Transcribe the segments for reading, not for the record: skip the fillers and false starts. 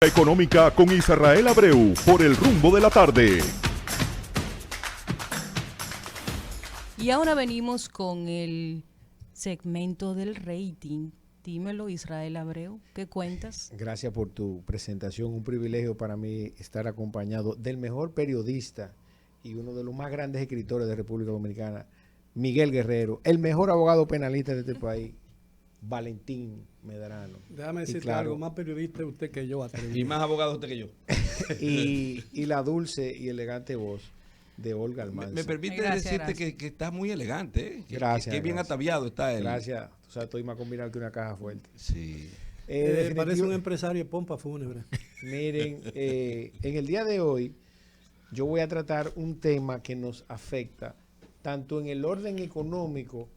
Económica con Israel Abreu por el rumbo de la tarde. Y ahora venimos con el segmento del rating. Dímelo, Israel Abreu, ¿qué cuentas? Gracias por tu presentación. Un privilegio para mí estar acompañado del mejor periodista y uno de los más grandes escritores de República Dominicana, Miguel Guerrero, el mejor abogado penalista de este país, Valentín Medrano. Déjame decirte claro, algo, más periodista usted que yo. Y más abogado usted que yo. y la dulce y elegante voz de Olga Almanza. Me permite Gracias, decirte gracias. Que está muy elegante, ¿eh? Gracias, Que bien gracias. ataviado está él. Gracias. O sea, estoy más combinado que una caja fuerte. Sí. Parece un empresario de pompa fúnebre. Miren, en el día de hoy yo voy a tratar un tema que nos afecta tanto en el orden económico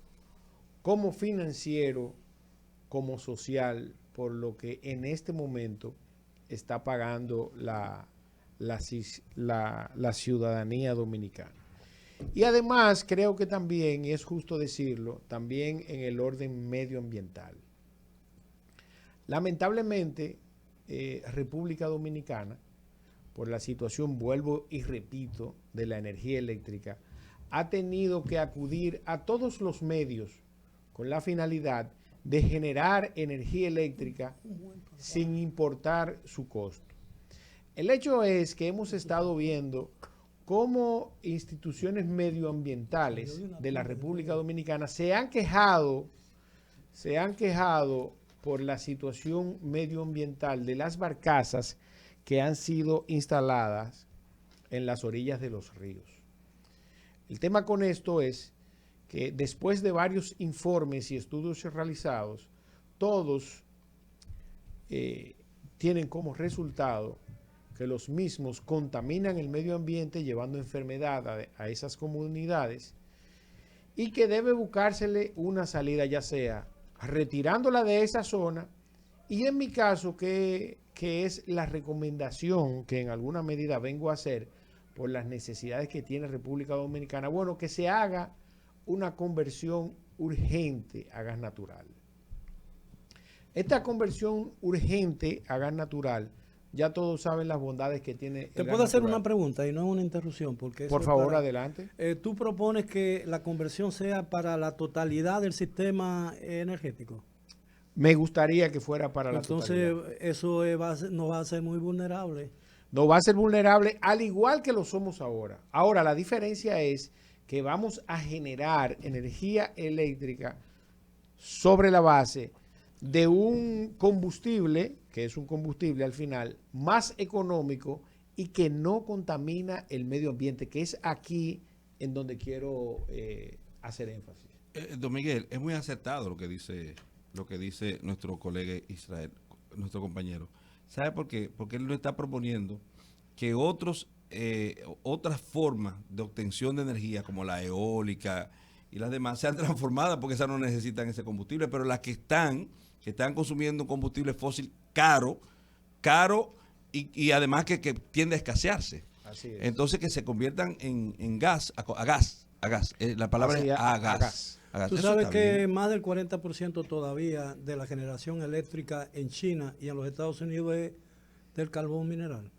como financiero como social, por lo que en este momento está pagando la ciudadanía dominicana. Y además creo que también, y es justo decirlo, también en el orden medioambiental. Lamentablemente, República Dominicana, por la situación, vuelvo y repito, de la energía eléctrica, ha tenido que acudir a todos los medios con la finalidad de generar energía eléctrica sin importar su costo. El hecho es que hemos estado viendo cómo instituciones medioambientales de la República Dominicana se han quejado por la situación medioambiental de las barcazas que han sido instaladas en las orillas de los ríos. El tema con esto es que después de varios informes y estudios realizados, todos tienen como resultado que los mismos contaminan el medio ambiente, llevando enfermedad a esas comunidades, y que debe buscársele una salida, ya sea retirándola de esa zona, y en mi caso, que es la recomendación que en alguna medida vengo a hacer por las necesidades que tiene República Dominicana, bueno, que se haga una conversión urgente a gas natural. Esta conversión urgente a gas natural, ya todos saben las bondades que tiene. ¿Te puedo hacer una pregunta y no es una interrupción? Porque por favor, adelante. ¿Tú propones que la conversión sea para la totalidad del sistema energético? Me gustaría que fuera para la totalidad. Entonces, eso nos va a hacer muy vulnerable. No va a ser vulnerable, al igual que lo somos ahora. Ahora, la diferencia es que vamos a generar energía eléctrica sobre la base de un combustible, que es un combustible al final, más económico y que no contamina el medio ambiente, que es aquí en donde quiero hacer énfasis. Don Miguel, es muy acertado lo que dice nuestro colega Israel, nuestro compañero. ¿Sabe por qué? Porque él nos está proponiendo que otras formas de obtención de energía, como la eólica y las demás, sean transformadas, porque esas no necesitan ese combustible, pero las que están consumiendo un combustible fósil caro y además que tiende a escasearse. Así es. Entonces, que se conviertan en gas, a gas. La palabra es a gas. Tú sabes que más del 40% todavía de la generación eléctrica en China y en los Estados Unidos es del carbón mineral.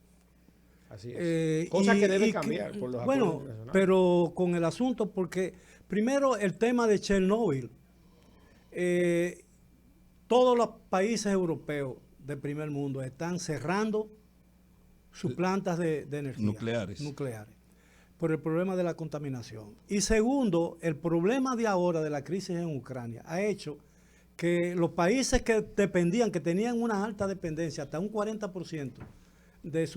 Así es. Cosa que debe cambiar por los acuerdos Bueno, internacionales. pero con el asunto, porque primero el tema de Chernobyl, todos los países europeos del primer mundo están cerrando sus plantas de energía nucleares por el problema de la contaminación. Y segundo, el problema de ahora de la crisis en Ucrania ha hecho que los países que tenían una alta dependencia, hasta un 40% de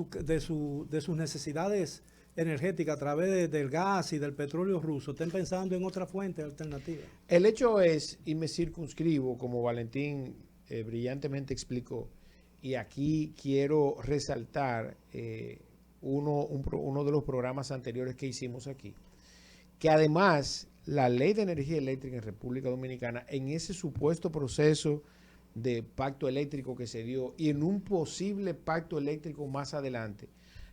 sus necesidades energéticas a través del gas y del petróleo ruso, estén pensando en otra fuente alternativa. El hecho es, y me circunscribo, como Valentín brillantemente explicó, y aquí quiero resaltar uno de los programas anteriores que hicimos aquí, que además la ley de energía eléctrica en República Dominicana, en ese supuesto proceso de pacto eléctrico que se dio y en un posible pacto eléctrico más adelante,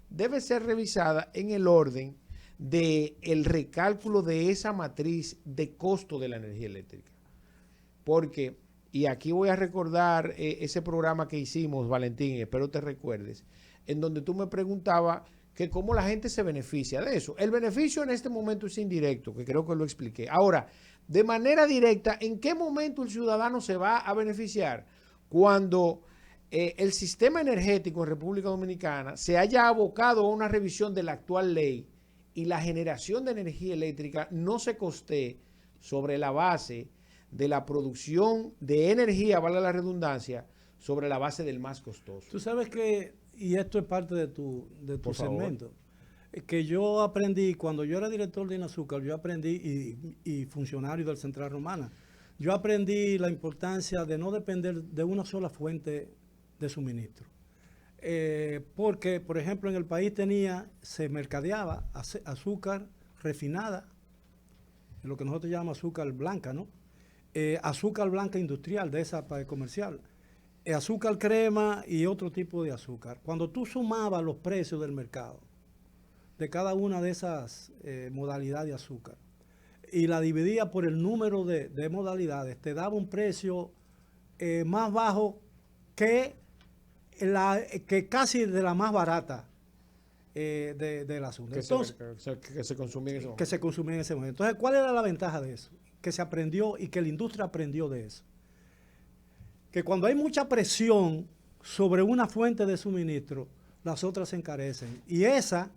debe ser revisada en el orden del recálculo de esa matriz de costo de la energía eléctrica. Porque y aquí voy a recordar ese programa que hicimos, Valentín, espero te recuerdes, en donde tú me preguntabas que cómo la gente se beneficia de eso. El beneficio en este momento es indirecto, que creo que lo expliqué. Ahora, de manera directa, ¿en qué momento el ciudadano se va a beneficiar? Cuando el sistema energético en República Dominicana se haya abocado a una revisión de la actual ley y la generación de energía eléctrica no se costee sobre la base de la producción de energía, vale la redundancia, sobre la base del más costoso. Tú sabes que, y esto es parte de tu segmento, que yo aprendí, cuando yo era director de Inazúcar, yo aprendí, y funcionario del Central Romana, yo aprendí la importancia de no depender de una sola fuente de suministro. Porque, por ejemplo, en el país se mercadeaba azúcar refinada, lo que nosotros llamamos azúcar blanca, ¿no? Azúcar blanca industrial, de esa comercial, azúcar crema y otro tipo de azúcar. Cuando tú sumabas los precios del mercado de cada una de esas modalidades de azúcar y la dividías por el número de modalidades, te daba un precio más bajo que casi de la más barata del asunto. Entonces, que se consumía en ese momento. Que se consumía en ese momento. Entonces, ¿cuál era la ventaja de eso? Que se aprendió y que la industria aprendió de eso. Que cuando hay mucha presión sobre una fuente de suministro, las otras se encarecen. Y esa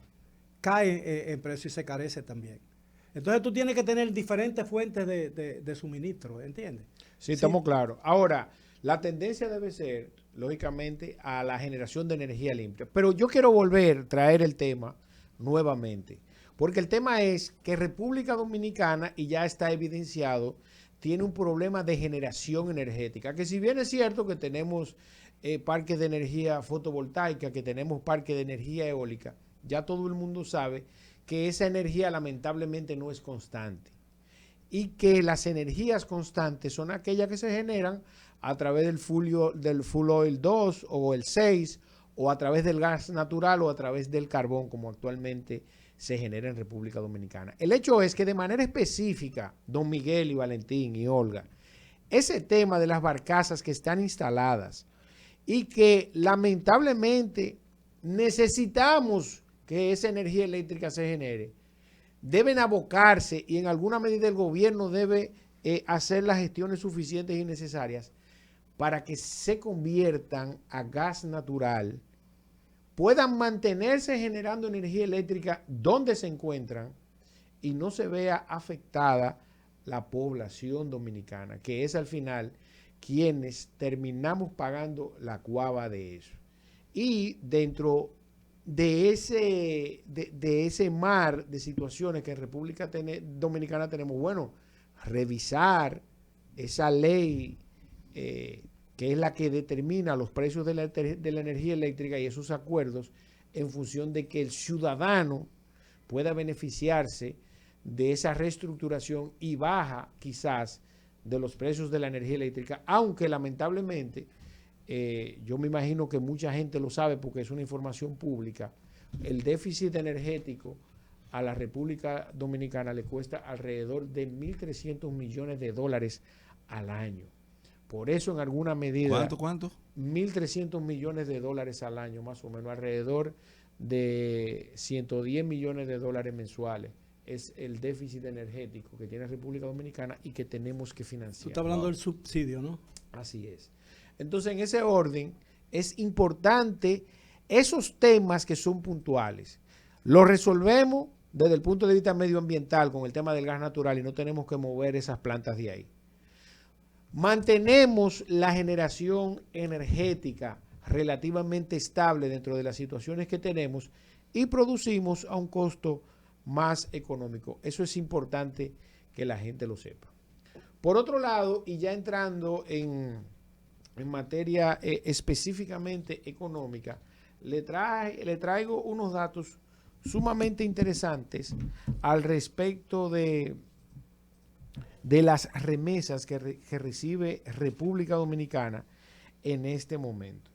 cae en precio y se carece también. Entonces tú tienes que tener diferentes fuentes de suministro, ¿entiendes? Sí, estamos claros. Ahora, la tendencia debe ser, lógicamente, a la generación de energía limpia. Pero yo quiero traer el tema nuevamente. Porque el tema es que República Dominicana, y ya está evidenciado, tiene un problema de generación energética. Que si bien es cierto que tenemos parques de energía fotovoltaica, que tenemos parques de energía eólica, ya todo el mundo sabe que esa energía lamentablemente no es constante. Y que las energías constantes son aquellas que se generan a través del full oil 2 o el 6, o a través del gas natural o a través del carbón, como actualmente se genera en República Dominicana. El hecho es que de manera específica, don Miguel y Valentín y Olga, ese tema de las barcazas que están instaladas y que lamentablemente necesitamos que esa energía eléctrica se genere, deben abocarse, y en alguna medida el gobierno debe hacer las gestiones suficientes y necesarias para que se conviertan a gas natural, puedan mantenerse generando energía eléctrica donde se encuentran y no se vea afectada la población dominicana, que es al final quienes terminamos pagando la cuava de eso. Y dentro de ese mar de situaciones que en República Dominicana tenemos, bueno, revisar esa ley que es la que determina los precios de la energía eléctrica y esos acuerdos en función de que el ciudadano pueda beneficiarse de esa reestructuración y baja quizás de los precios de la energía eléctrica, aunque lamentablemente yo me imagino que mucha gente lo sabe porque es una información pública, el déficit energético a la República Dominicana le cuesta alrededor de 1.300 millones de dólares al año. Por eso, en alguna medida... ¿Cuánto? 1.300 millones de dólares al año, más o menos, alrededor de 110 millones de dólares mensuales. Es el déficit energético que tiene República Dominicana y que tenemos que financiar. Tú estás hablando del subsidio, ¿no? Así es. Entonces, en ese orden, es importante esos temas que son puntuales. Los resolvemos desde el punto de vista medioambiental con el tema del gas natural y no tenemos que mover esas plantas de ahí. Mantenemos la generación energética relativamente estable dentro de las situaciones que tenemos y producimos a un costo más económico. Eso es importante que la gente lo sepa. Por otro lado, y ya entrando en materia específicamente económica, le traigo unos datos sumamente interesantes al respecto de las remesas que recibe República Dominicana en este momento.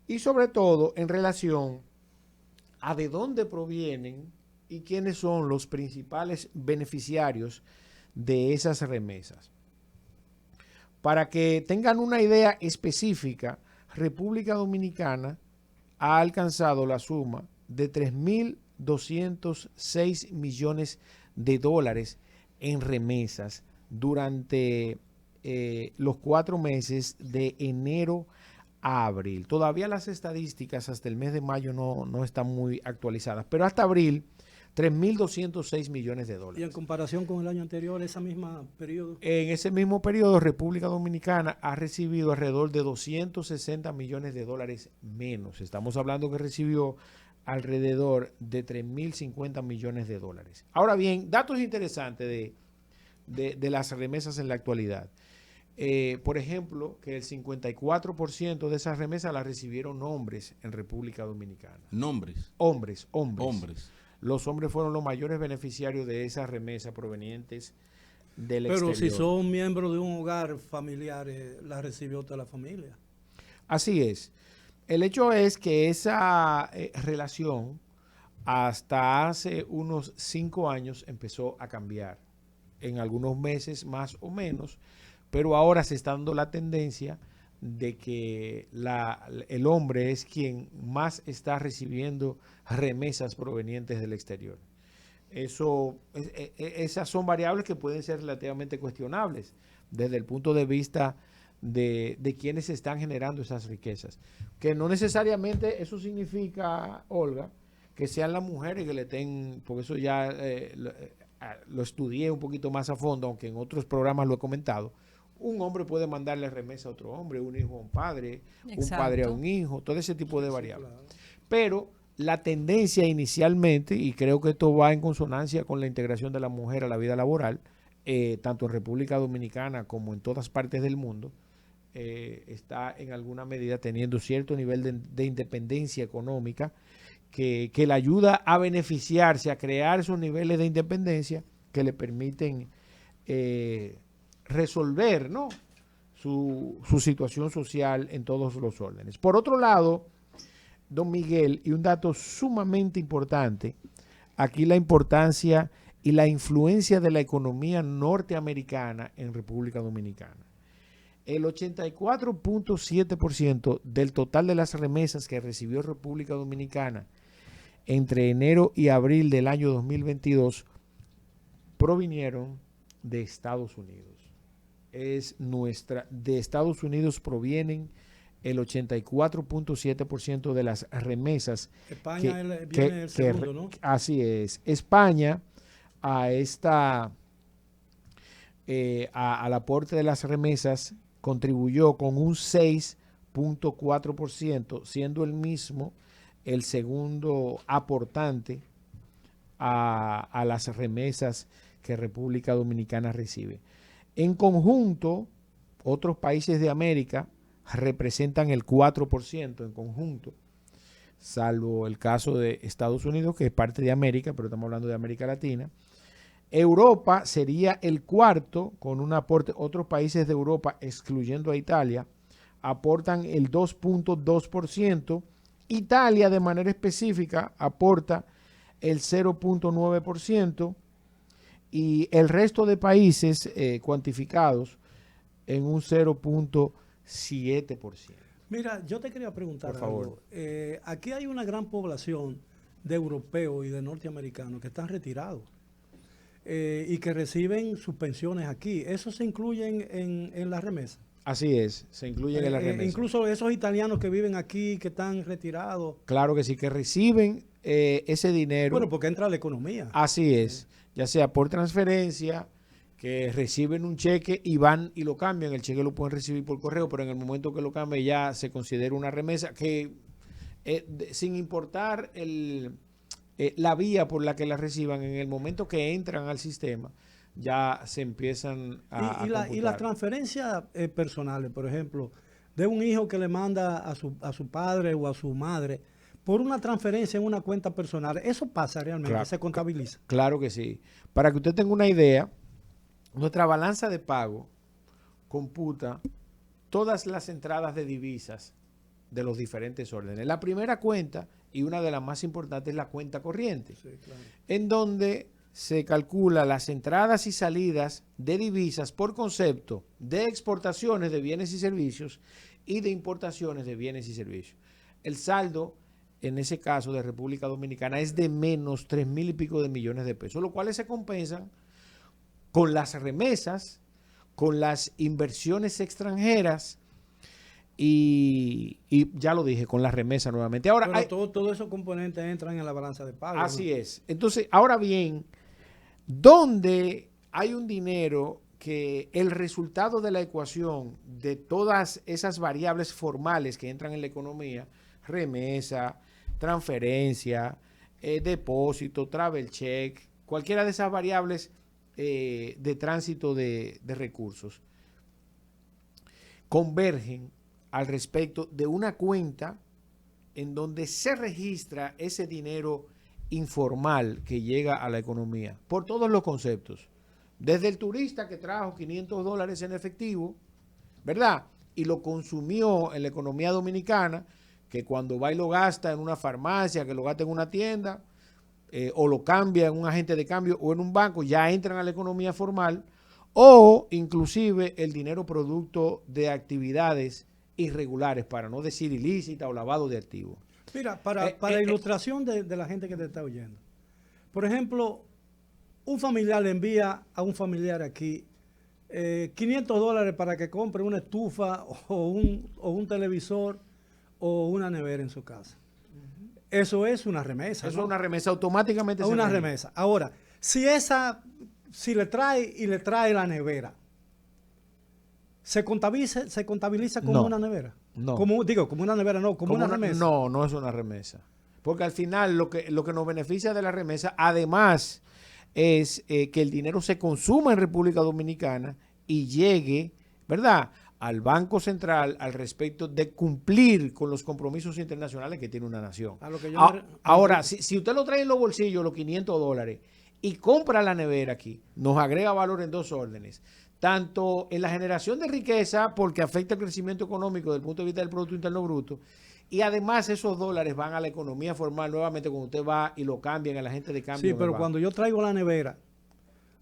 Y sobre todo en relación a de dónde provienen y quiénes son los principales beneficiarios de esas remesas. Para que tengan una idea específica, República Dominicana ha alcanzado la suma de 3.206 millones de dólares en remesas durante los 4 meses de enero a abril. Todavía las estadísticas hasta el mes de mayo no están muy actualizadas, pero hasta abril 3.206 millones de dólares. ¿Y en comparación con el año anterior, ese mismo periodo? En ese mismo periodo, República Dominicana ha recibido alrededor de 260 millones de dólares menos. Estamos hablando que recibió alrededor de 3.050 millones de dólares. Ahora bien, datos interesantes de las remesas en la actualidad. Por ejemplo, que el 54% de esas remesas las recibieron hombres en República Dominicana. ¿Nombres? Hombres. Hombres. Los hombres fueron los mayores beneficiarios de esas remesas provenientes del exterior. Pero si son miembros de un hogar familiar, la recibió toda la familia. Así es. El hecho es que esa relación hasta hace unos 5 años empezó a cambiar. En algunos meses más o menos, pero ahora se está dando la tendencia de que el hombre es quien más está recibiendo remesas provenientes del exterior. Esas son variables que pueden ser relativamente cuestionables desde el punto de vista de quienes están generando esas riquezas. Que no necesariamente eso significa, Olga, que sean las mujeres que le estén, porque eso ya lo estudié un poquito más a fondo, aunque en otros programas lo he comentado. Un hombre puede mandarle remesa a otro hombre, un hijo a un padre, un padre a un hijo, todo ese tipo de variables. Claro. Pero la tendencia inicialmente, y creo que esto va en consonancia con la integración de la mujer a la vida laboral, tanto en República Dominicana como en todas partes del mundo, está en alguna medida teniendo cierto nivel de independencia económica que le ayuda a beneficiarse, a crear esos niveles de independencia que le permiten resolver, ¿no?, su situación social en todos los órdenes. Por otro lado, don Miguel, y un dato sumamente importante, aquí la importancia y la influencia de la economía norteamericana en República Dominicana. El 84.7% del total de las remesas que recibió República Dominicana entre enero y abril del año 2022 provinieron de Estados Unidos. De Estados Unidos provienen el 84.7% de las remesas. España viene el segundo, ¿no? Así es. España al aporte de las remesas contribuyó con un 6.4%, siendo el mismo el segundo aportante a las remesas que República Dominicana recibe. En conjunto, otros países de América representan el 4% en conjunto, salvo el caso de Estados Unidos, que es parte de América, pero estamos hablando de América Latina. Europa sería el cuarto, con un aporte. Otros países de Europa, excluyendo a Italia, aportan el 2.2%. Italia, de manera específica, aporta el 0.9%. Y el resto de países cuantificados en un 0.7%. Mira, yo te quería preguntar por favor, algo. Aquí hay una gran población de europeos y de norteamericanos que están retirados y que reciben sus pensiones aquí. ¿Eso se incluye en la remesa? Así es, se incluyen en la remesa. Incluso esos italianos que viven aquí, que están retirados. Claro que sí, que reciben ese dinero. Bueno, porque entra a la economía. Así es, ya sea por transferencia, que reciben un cheque y van y lo cambian. El cheque lo pueden recibir por correo, pero en el momento que lo cambien ya se considera una remesa que, sin importar la vía por la que la reciban, en el momento que entran al sistema, ya se empiezan a y las transferencias personales, por ejemplo, de un hijo que le manda a su padre o a su madre por una transferencia en una cuenta personal, ¿eso pasa realmente? Claro, ¿se contabiliza? Claro que sí. Para que usted tenga una idea, nuestra balanza de pago computa todas las entradas de divisas de los diferentes órdenes. La primera cuenta, y una de las más importantes, es la cuenta corriente, sí, claro, en donde se calcula las entradas y salidas de divisas por concepto de exportaciones de bienes y servicios y de importaciones de bienes y servicios. El saldo, en ese caso de República Dominicana, es de menos 3,000 y pico de millones de pesos, los cuales se compensan con las remesas, con las inversiones extranjeras y ya lo dije, con las remesas nuevamente. Ahora, todos esos componentes entran en la balanza de pago. Así es. Entonces, ahora bien, ¿dónde hay un dinero que el resultado de la ecuación de todas esas variables formales que entran en la economía, remesa, transferencia, depósito, travel check, cualquiera de esas variables de tránsito de recursos, convergen al respecto de una cuenta en donde se registra ese dinero informal que llega a la economía, por todos los conceptos? Desde el turista que trajo $500 en efectivo, ¿verdad? Y lo consumió en la economía dominicana, que cuando va y lo gasta en una farmacia, que lo gasta en una tienda, o lo cambia en un agente de cambio o en un banco, ya entran a la economía formal, o inclusive el dinero producto de actividades irregulares, para no decir ilícita o lavado de activos. Mira, para ilustración de la gente que te está oyendo. Por ejemplo, un familiar le envía a un familiar aquí $500 para que compre una estufa o un televisor o una nevera en su casa. Eso es una remesa. Eso ¿no? es una remesa, automáticamente. Es una remesa. Ahora, si le trae la nevera, ¿se contabiliza como una nevera? No. Como una nevera, no, como una remesa. No, no es una remesa. Porque al final lo que nos beneficia de la remesa, además, es que el dinero se consuma en República Dominicana y llegue, ¿verdad?, al Banco Central al respecto de cumplir con los compromisos internacionales que tiene una nación. Ahora, si usted lo trae en los bolsillos, los $500, y compra la nevera aquí, nos agrega valor en dos órdenes. Tanto en la generación de riqueza, porque afecta el crecimiento económico desde el punto de vista del Producto Interno Bruto, y además esos dólares van a la economía formal nuevamente cuando usted va y lo cambia en el agente de cambio. Sí, pero cuando yo traigo la nevera,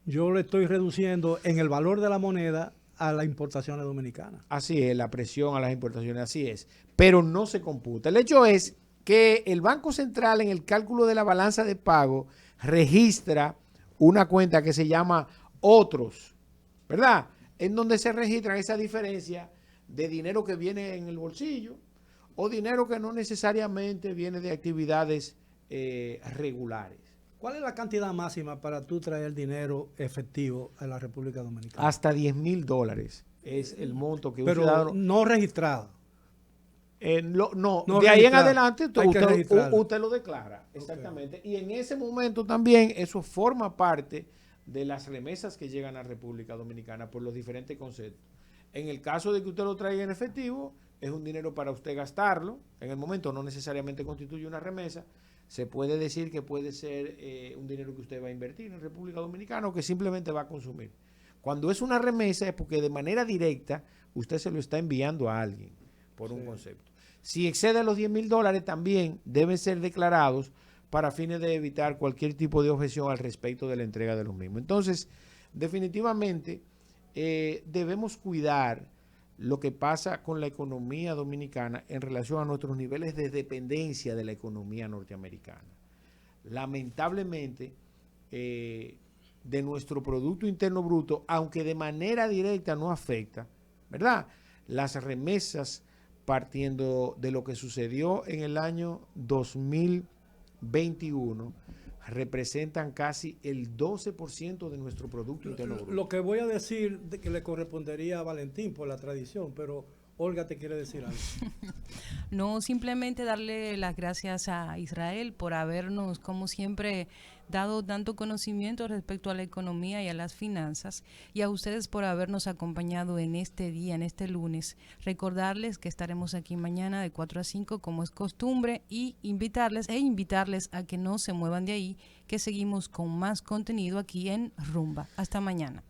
yo le estoy reduciendo en el valor de la moneda a las importaciones dominicanas. Así es, la presión a las importaciones, así es. Pero no se computa. El hecho es que el Banco Central, en el cálculo de la balanza de pago, registra una cuenta que se llama otros, ¿verdad? En donde se registran esa diferencia de dinero que viene en el bolsillo o dinero que no necesariamente viene de actividades regulares. ¿Cuál es la cantidad máxima para tú traer dinero efectivo a la República Dominicana? Hasta $10,000 es el monto que pero usted no registrado. No, de ahí en adelante usted lo declara, exactamente. Okay. Y en ese momento también eso forma parte de las remesas que llegan a República Dominicana por los diferentes conceptos. En el caso de que usted lo traiga en efectivo, es un dinero para usted gastarlo. En el momento no necesariamente constituye una remesa. Se puede decir que puede ser un dinero que usted va a invertir en República Dominicana o que simplemente va a consumir. Cuando es una remesa es porque de manera directa usted se lo está enviando a alguien por un concepto. Si excede los $10,000 también deben ser declarados para fines de evitar cualquier tipo de objeción al respecto de la entrega de los mismos. Entonces, definitivamente debemos cuidar lo que pasa con la economía dominicana en relación a nuestros niveles de dependencia de la economía norteamericana. Lamentablemente, de nuestro Producto Interno Bruto, aunque de manera directa no afecta, ¿verdad?, las remesas, partiendo de lo que sucedió en el año 2021, representan casi el 12% de nuestro Producto Interno Bruto. Lo que voy a decir de que le correspondería a Valentín por la tradición, pero Olga te quiere decir algo. No, simplemente darle las gracias a Israel por habernos, como siempre, dado tanto conocimiento respecto a la economía y a las finanzas, y a ustedes por habernos acompañado en este día, en este lunes. Recordarles que estaremos aquí mañana de 4 a 5 como es costumbre, y invitarles a que no se muevan de ahí, que seguimos con más contenido aquí en Rumba. Hasta mañana.